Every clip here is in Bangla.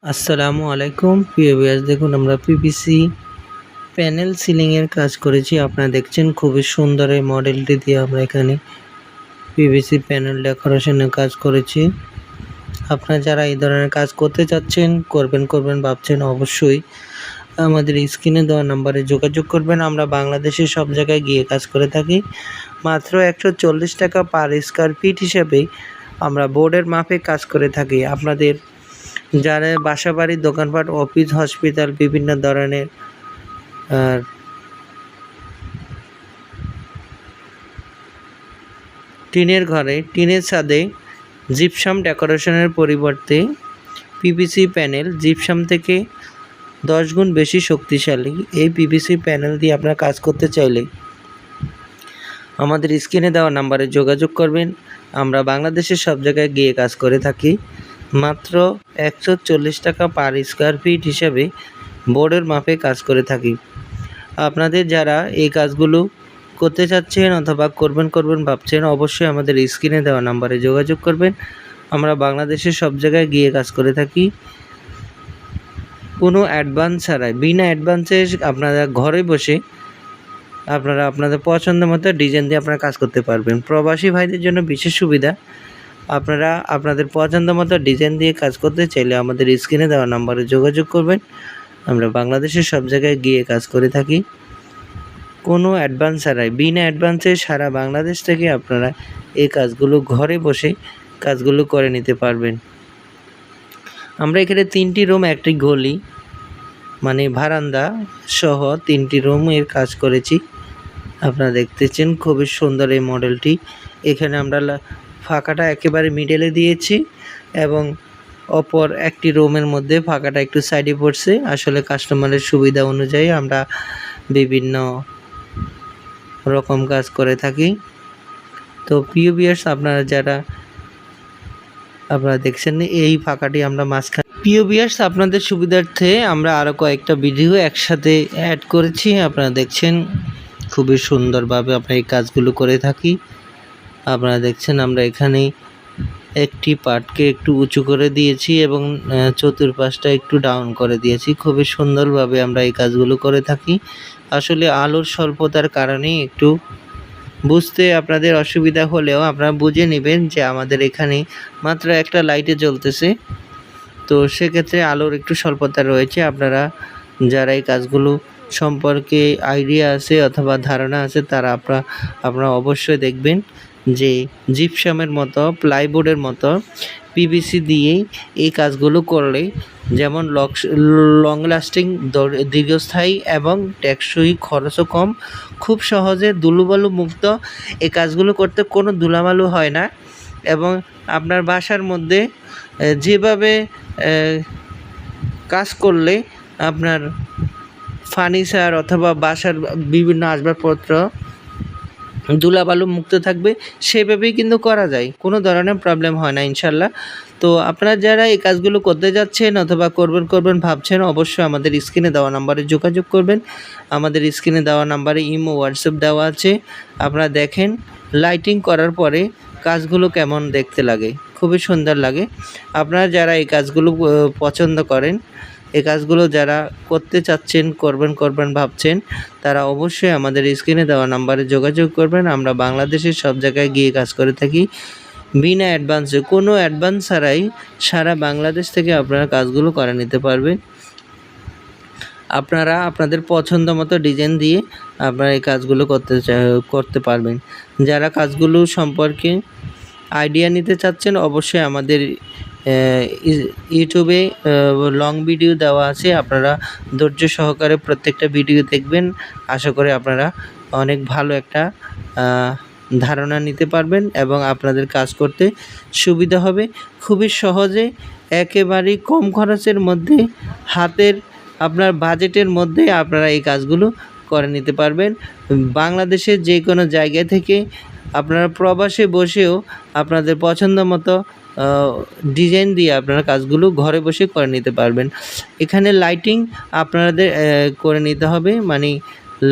আসসালামু আলাইকুম প্রিয় ভিউয়ার্স, দেখুন আমরা পিভিসি প্যানেল সিলিং এর কাজ করেছি। আপনারা দেখছেন খুবই সুন্দর এই মডেলটি দিয়ে আমরা এখানে পিভিসি প্যানেল ডেকোরেশনের কাজ করেছি। আপনারা যারা এই ধরনের কাজ করতে চাচ্ছেন, করবেন ভাবছেন, অবশ্যই আমাদের স্ক্রিনে দেওয়া নাম্বারে যোগাযোগ করবেন। আমরা বাংলাদেশের সব জায়গায় গিয়ে কাজ করে থাকি। মাত্র 140 টাকা পার স্কয়ার ফিট হিসেবে আমরা বোর্ডের মাপে কাজ করে থাকি। আপনাদের যারা বাসাবাড়ি, দোকানপাট, অফিস, হসপিটাল, বিভিন্ন ধরনের টিনের ঘরে, টিনের ছাদে জিপসাম ডেকোরেশনের পরিবর্তে পিভিসি প্যানেল জিপসাম থেকে 10 গুণ বেশি শক্তিশালী এই পিভিসি প্যানেল দিয়ে আপনারা কাজ করতে চাইলে আমাদের স্ক্রিনে দেওয়া নাম্বারে যোগাযোগ করবেন। আমরা বাংলাদেশের সব জায়গায় গিয়ে কাজ করে থাকি। মাত্র 140 টাকা পার স্কয়ার ফিট হিসাবে বোর্ডের মাপে কাজ করে থাকি। আপনাদের যারা এই কাজগুলো করতে চাচ্ছেন অথবা করবেন ভাবছেন, অবশ্যই আমাদের স্ক্রিনে দেওয়া নাম্বারে যোগাযোগ করবেন। আমরা বাংলাদেশের সব জায়গায় গিয়ে কাজ করে থাকি কোনো অ্যাডভান্স ছাড়াই। বিনা অ্যাডভান্সে আপনারা ঘরে বসে আপনারা আপনাদের পছন্দ মতো ডিজাইন দিয়ে আপনারা কাজ করতে পারবেন। প্রবাসী ভাইদের জন্য বিশেষ সুবিধা, আপনারা আপনাদের পছন্দ মতো ডিজাইন দিয়ে কাজ করতে চাইলে আমাদের স্ক্রিনে দেওয়া নাম্বারে যোগাযোগ করবেন। আমরা বাংলাদেশের সব জায়গায় গিয়ে কাজ করে থাকি কোনো অ্যাডভান্স ছাড়াই। বিনা অ্যাডভান্সে সারা বাংলাদেশ থেকে আপনারা এই কাজগুলো ঘরে বসে কাজগুলো করে নিতে পারবেন। আমরা এখানে 3টি রুম, একটি গলি মানে বারান্দা সহ 3টি রুমের কাজ করেছি। আপনারা দেখতেছেন খুবই সুন্দর এই মডেলটি। এখানে আমরা ফাঁকাটা একেবারে মিডলে দিয়েছি এবং অপর একটি রুমের মধ্যে ফাঁকাটা একটু সাইডে পড়ছে। আসলে কাস্টমারের সুবিধা অনুযায়ী আমরা বিভিন্ন রকম কাজ করে থাকি। তো প্রিয় ভিউয়ার্স, আপনারা যারা দেখছেন এই ফাঁকাটি আমরা মাঝখানে। প্রিয় ভিউয়ার্স, আপনাদের সুবিধার্থে আমরা আরও কয়েকটা ভিডিও একসাথে অ্যাড করেছি। আপনারা দেখছেন খুবই সুন্দরভাবে আমরা এই কাজগুলো করে থাকি। আপনারা দেখছেন আমরা এখানে একটি পার্টকে একটু উঁচু করে দিয়েছি এবং চতুর্পাশটা একটু ডাউন করে দিয়েছি। খুবই সুন্দরভাবে আমরা এই কাজগুলো করে থাকি। আসলে আলোর স্বল্পতার কারণে একটু বুঝতে আপনাদের অসুবিধা হলেও আপনারা বুঝে নেবেন যে আমাদের এখানে মাত্র একটা লাইটে জ্বলতেছে, তো সেক্ষেত্রে আলোর একটু স্বল্পতা রয়েছে। আপনারা যারা এই কাজগুলো সম্পর্কে আইডিয়া আছে অথবা ধারণা আছে তারা আপনারা অবশ্যই দেখবেন যে জিপসামের মতো, প্লাইবোর্ডের মতো পিভিসি দিয়েই এই কাজগুলো করলে যেমন লং লাস্টিং, দীর্ঘস্থায়ী এবং টেকসই, খরচও কম, খুব সহজে ধুলোবালু মুক্ত এই কাজগুলো করতে কোনো ধুলাবালু হয় না। এবং আপনার বাসার মধ্যে যেভাবে কাজ করলে আপনার ফার্নিচার অথবা বাসার বিভিন্ন আসবাবপত্র ধুলাবালু মুক্ত থাকবে, সেভাবেই কিন্তু করা যায়, কোনো ধরনের প্রবলেম হয় না ইনশাল্লাহ। তো আপনারা যারা এই কাজগুলো করতে যাচ্ছেন অথবা করবেন ভাবছেন, অবশ্যই আমাদের স্ক্রিনে দেওয়া নাম্বারে যোগাযোগ করবেন। আমাদের স্ক্রিনে দেওয়া নাম্বারে ইমো, হোয়াটসঅ্যাপ দেওয়া আছে। আপনারা দেখেন লাইটিং করার পরে কাজগুলো কেমন দেখতে লাগে, খুবই সুন্দর লাগে। আপনারা যারা এই কাজগুলো পছন্দ করেন, এই কাজগুলো যারা করতে চাচ্ছেন, করবেন ভাবছেন, তারা অবশ্যই আমাদের স্ক্রিনে দেওয়া নাম্বারে যোগাযোগ করবেন। আমরা বাংলাদেশের সব জায়গায় গিয়ে কাজ করে থাকি বিনা অ্যাডভান্সে, কোনো অ্যাডভান্স ছাড়াই সারা বাংলাদেশ থেকে আপনারা কাজগুলো করে নিতে পারবেন। আপনারা আপনাদের পছন্দ মতো ডিজাইন দিয়ে আপনারা এই কাজগুলো করতে পারবেন। যারা কাজগুলো সম্পর্কে আইডিয়া নিতে চাচ্ছেন, অবশ্যই আমাদের ইউটিউবে লং ভিডিও দেওয়া আছে। আপনারা ধৈর্য সহকারে প্রত্যেকটা ভিডিও দেখবেন। আশা করি আপনারা অনেক ভালো একটা ধারণা নিতে পারবেন এবং আপনাদের কাজ করতে সুবিধা হবে। খুবই সহজে, একেবারেই কম খরচের মধ্যে, হাতের আপনার বাজেটের মধ্যে আপনারা এই কাজগুলো করে নিতে পারবেন। বাংলাদেশের যে কোনো জায়গা থেকে আপনারা প্রবাসে বসেও আপনাদের পছন্দ মতো ডিজাইন দিয়ে আপনারা কাজগুলো ঘরে বসে করে নিতে পারবেন। এখানে লাইটিং আপনাদের করে নিতে হবে, মানে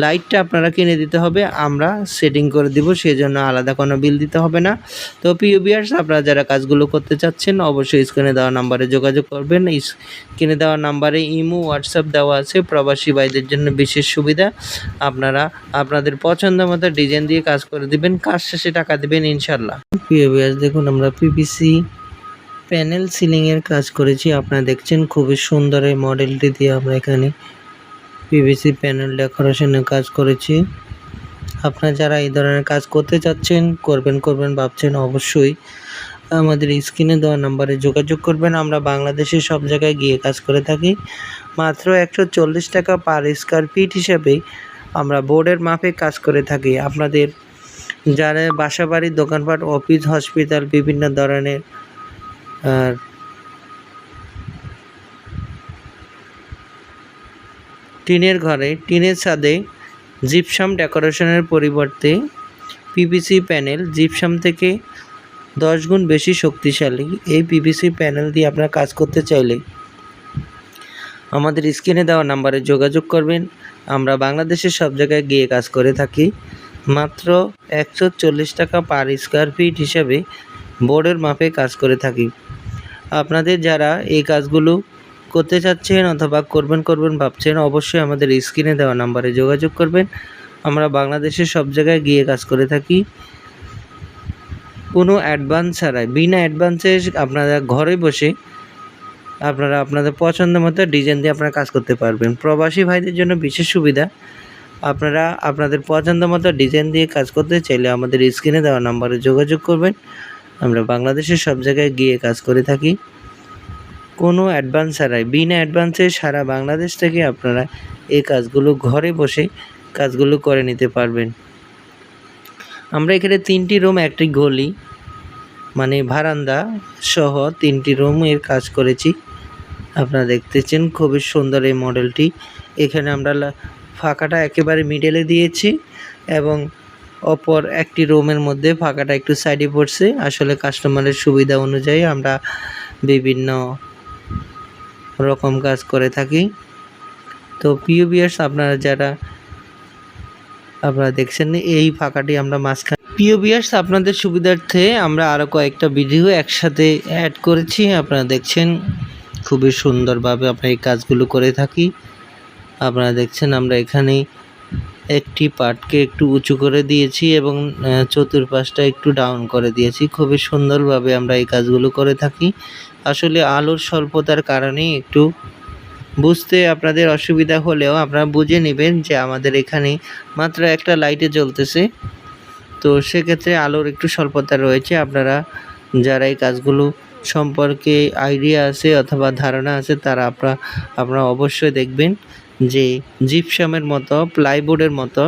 লাইটটা আপনারা কিনে দিতে হবে, আমরা সেটিং করে দিব, সেজন্য আলাদা কোনো বিল দিতে হবে না। তো প্রিয় ভিউয়ার্স, আপনারা যারা কাজগুলো করতে চাচ্ছেন অবশ্যই স্ক্রিনে দেওয়া নাম্বারে যোগাযোগ করবেন। স্ক্রিনে দেওয়া নাম্বারে ইমো, হোয়াটসঅ্যাপ দেওয়া আছে। প্রবাসী ভাইদের জন্য বিশেষ সুবিধা, আপনারা আপনাদের পছন্দ মতো ডিজাইন দিয়ে কাজ করে দিবেন, কাজ শেষে টাকা দিবেন ইনশাল্লাহ। প্রিয় ভিউয়ার্স, দেখুন আমরা পিভিসি প্যানেল সিলিংয়ের কাজ করেছি। আপনারা দেখছেন খুবই সুন্দর এই মডেলটি দিয়ে আমরা এখানে পিভিসি প্যানেল ডেকোরেশনের কাজ করেছি। আপনারা যারা এই ধরনের কাজ করতে চাচ্ছেন, করবেন ভাবছেন, অবশ্যই আমাদের স্ক্রিনে দেওয়া নাম্বারে যোগাযোগ করবেন। আমরা বাংলাদেশের সব জায়গায় গিয়ে কাজ করে থাকি। মাত্র 140 টাকা পার স্কয়ার ফিট হিসেবে আমরা বোর্ডের মাপে কাজ করে থাকি। আপনাদের যারা বাসাবাড়ি, দোকানপাট, অফিস, হসপিটাল, বিভিন্ন ধরনের টিনের ঘরে, টিনের ছাদে জিপসাম ডেকোরেশনের পরিবর্তে পিভিসি প্যানেল জিপসাম থেকে 10 গুণ বেশি শক্তিশালী এই পিভিসি প্যানেল দিয়ে আপনারা কাজ করতে চাইলে আমাদের স্ক্রিনে দেওয়া নাম্বারে যোগাযোগ করবেন। আমরা বাংলাদেশের সব জায়গায় গিয়ে কাজ করে থাকি। মাত্র 140 টাকা পার স্কয়ার ফিট হিসাবে বোর্ডের মাপে কাজ করে থাকি। আপনাদের যারা এই কাজগুলো করতে চাচ্ছেন অথবা করবেন ভাবছেন, অবশ্যই আমাদের স্ক্রিনে দেওয়া নাম্বারে যোগাযোগ করবেন। আমরা বাংলাদেশের সব জায়গায় গিয়ে কাজ করে থাকি কোনো অ্যাডভান্স ছাড়াই। বিনা অ্যাডভান্সে আপনারা ঘরে বসে আপনারা আপনাদের পছন্দ মতো ডিজাইন দিয়ে আপনারা কাজ করতে পারবেন। প্রবাসী ভাইদের জন্য বিশেষ সুবিধা, আপনারা আপনাদের পছন্দ মতো ডিজাইন দিয়ে কাজ করতে চাইলে আমাদের স্ক্রিনে দেওয়া নাম্বারে যোগাযোগ করবেন। আমরা বাংলাদেশের সব জায়গায় গিয়ে কাজ করে থাকি কোনো অ্যাডভান্স ছাড়াই। বিনা অ্যাডভান্সে সারা বাংলাদেশ থেকে আপনারা এই কাজগুলো ঘরে বসে কাজগুলো করে নিতে পারবেন। আমরা এখানে 3টি রুম, একটি গলি মানে বারান্দা সহ 3টি রুমের কাজ করেছি। আপনারা দেখতেছেন খুবই সুন্দর এই মডেলটি। এখানে আমরা ফাঁকাটা একেবারে মিডলে দিয়েছি এবং অপর একটি রুমের মধ্যে ফাঁকাটা একটু সাইডে পড়ছে। আসলে কাস্টমারের সুবিধা অনুযায়ী আমরা বিভিন্ন রকম কাজ করে থাকি। তো প্রিয় ভিউয়ার্স, আপনারা যারা দেখছেন এই ফাঁকাটি আমরা মাঝখানে। প্রিয় ভিউয়ার্স, আপনাদের সুবিধার্থে আমরা আরও কয়েকটা ভিডিও একসাথে অ্যাড করেছি। আপনারা দেখছেন খুবই সুন্দরভাবে আমরা এই কাজগুলো করে থাকি। আপনারা দেখছেন আমরা এখানে একটি পার্টকে একটু উঁচু করে দিয়েছি এবং চতুর্পাশটা একটু ডাউন করে দিয়েছি। খুবই সুন্দরভাবে আমরা এই কাজগুলো করে থাকি। আসলে আলোর স্বল্পতার কারণে একটু বুঝতে আপনাদের অসুবিধা হলেও আপনারা বুঝে নেবেন যে আমাদের এখানে মাত্র একটা লাইটে জ্বলতেছে, তো সেক্ষেত্রে আলোর একটু স্বল্পতা রয়েছে। আপনারা যারা এই কাজগুলো সম্পর্কে আইডিয়া আছে অথবা ধারণা আছে তারা আপনারা অবশ্যই দেখবেন যে জিপসামের মতো, প্লাইবোর্ডের মতো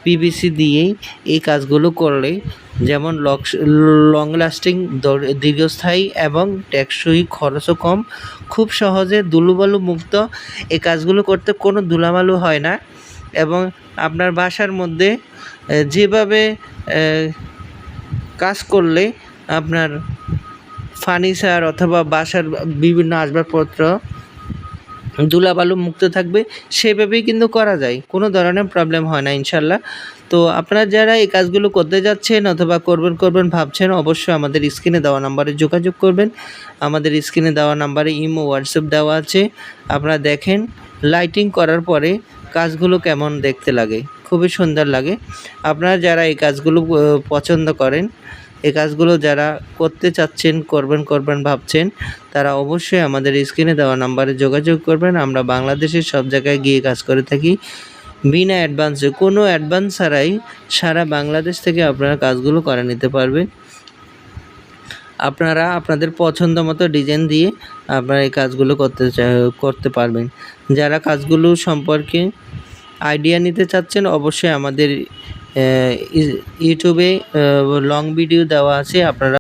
পিভিসি দিয়েই এই কাজগুলো করলে যেমন লং লাস্টিং, দীর্ঘস্থায়ী এবং টেকসই, খরচও কম, খুব সহজে ধুলোবালু মুক্ত এই কাজগুলো করতে কোনো ধুলাবালু হয় না। এবং আপনার বাসার মধ্যে যেভাবে কাজ করলে আপনার ফার্নিচার অথবা বাসার বিভিন্ন আসবাবপত্র ধুলাবালু মুক্ত থাকবে, সেভাবেই কিন্তু করা যায়, কোনো ধরনের প্রবলেম হয় না ইনশাল্লাহ। তো আপনারা যারা এই কাজগুলো করতে যাচ্ছেন অথবা করবেন ভাবছেন, অবশ্যই আমাদের স্ক্রিনে দেওয়া নাম্বারে যোগাযোগ করবেন। আমাদের স্ক্রিনে দেওয়া নাম্বারে ইমো, হোয়াটসঅ্যাপ দেওয়া আছে। আপনারা দেখেন লাইটিং করার পরে কাজগুলো কেমন দেখতে লাগে, খুবই সুন্দর লাগে। আপনারা যারা এই কাজগুলো পছন্দ করেন, এই কাজগুলো যারা করতে চাচ্ছেন, করবেন ভাবছেন, তারা অবশ্যই আমাদের স্ক্রিনে দেওয়া নাম্বারে যোগাযোগ করবেন। আমরা বাংলাদেশের সব জায়গায় গিয়ে কাজ করে থাকি বিনা অ্যাডভান্সে, কোনো অ্যাডভান্স ছাড়াই সারা বাংলাদেশ থেকে আপনারা কাজগুলো করে নিতে পারবেন। আপনারা আপনাদের পছন্দ মতো ডিজাইন দিয়ে আপনারা এই কাজগুলো করতে পারবেন। যারা কাজগুলো সম্পর্কে আইডিয়া নিতে চাচ্ছেন, অবশ্যই আমাদের ইউটিউবে লং ভিডিও দেওয়া আছে, আপনারা